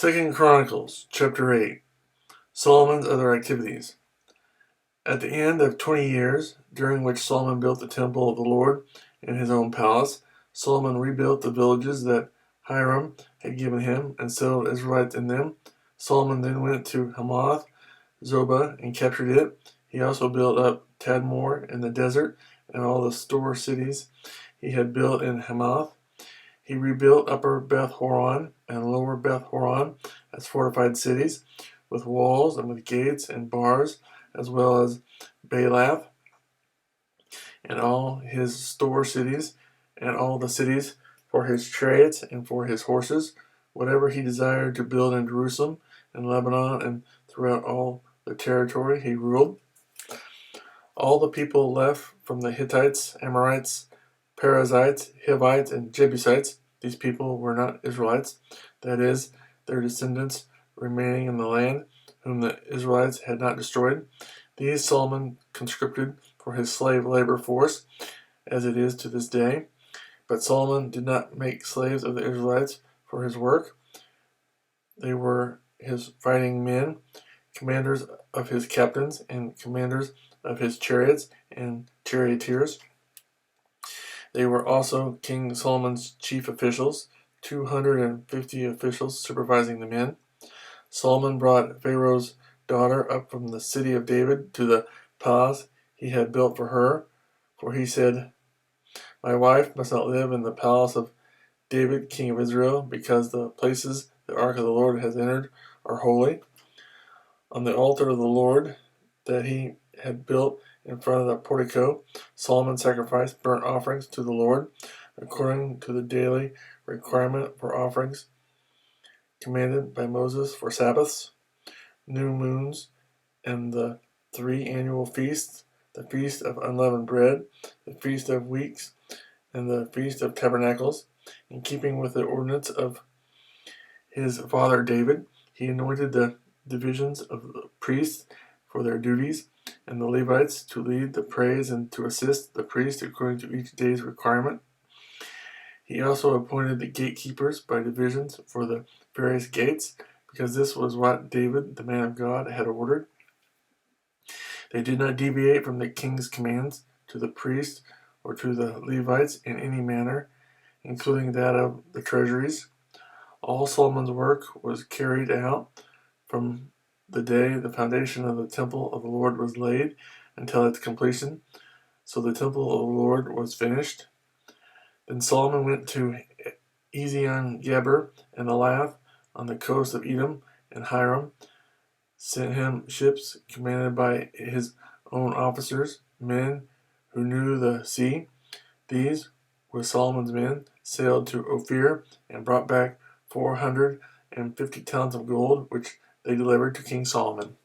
2 Chronicles, chapter 8. Solomon's other activities. At the end of 20 years, during which Solomon built the temple of the Lord in his own palace, Solomon rebuilt the villages that Hiram had given him and settled Israelites in them. Solomon then went to Hamath Zobah and captured it. He also built up Tadmor in the desert and all the store cities he had built in Hamath. He rebuilt Upper Beth Horon and Lower Beth Horon as fortified cities, with walls and with gates and bars, as well as Baalath and all his store cities, and all the cities for his chariots and for his horses, whatever he desired to build in Jerusalem and Lebanon and throughout all the territory he ruled. All the people left from the Hittites, Amorites, Perizzites, Hivites, and Jebusites. These people were not Israelites, that is, their descendants remaining in the land, whom the Israelites had not destroyed. These Solomon conscripted for his slave labor force, as it is to this day. But Solomon did not make slaves of the Israelites for his work. They were his fighting men, commanders of his captains, and commanders of his chariots and charioteers. They were also King Solomon's chief officials, 250 officials supervising the men. Solomon brought Pharaoh's daughter up from the city of David to the palace he had built for her, for he said, "My wife must not live in the palace of David, king of Israel, because the places the ark of the Lord has entered are holy." On the altar of the Lord that he had built in front of the portico, Solomon sacrificed burnt offerings to the Lord, according to the daily requirement for offerings commanded by Moses for Sabbaths, new moons, and the 3 annual feasts, the Feast of Unleavened Bread, the Feast of Weeks, and the Feast of Tabernacles. In keeping with the ordinance of his father David, he anointed the divisions of the priests for their duties, and the Levites to lead the praise and to assist the priest according to each day's requirement. He also appointed the gatekeepers by divisions for the various gates, because this was what David, the man of God, had ordered. They did not deviate from the king's commands to the priests or to the Levites in any manner, including that of the treasuries. All Solomon's work was carried out from the day the foundation of the temple of the Lord was laid until its completion. So the temple of the Lord was finished. Then Solomon went to Ezion-Geber and Elath on the coast of Edom, and Hiram sent him ships commanded by his own officers, men who knew the sea. These, with Solomon's men, sailed to Ophir and brought back 450 talents of gold, which they delivered to King Solomon.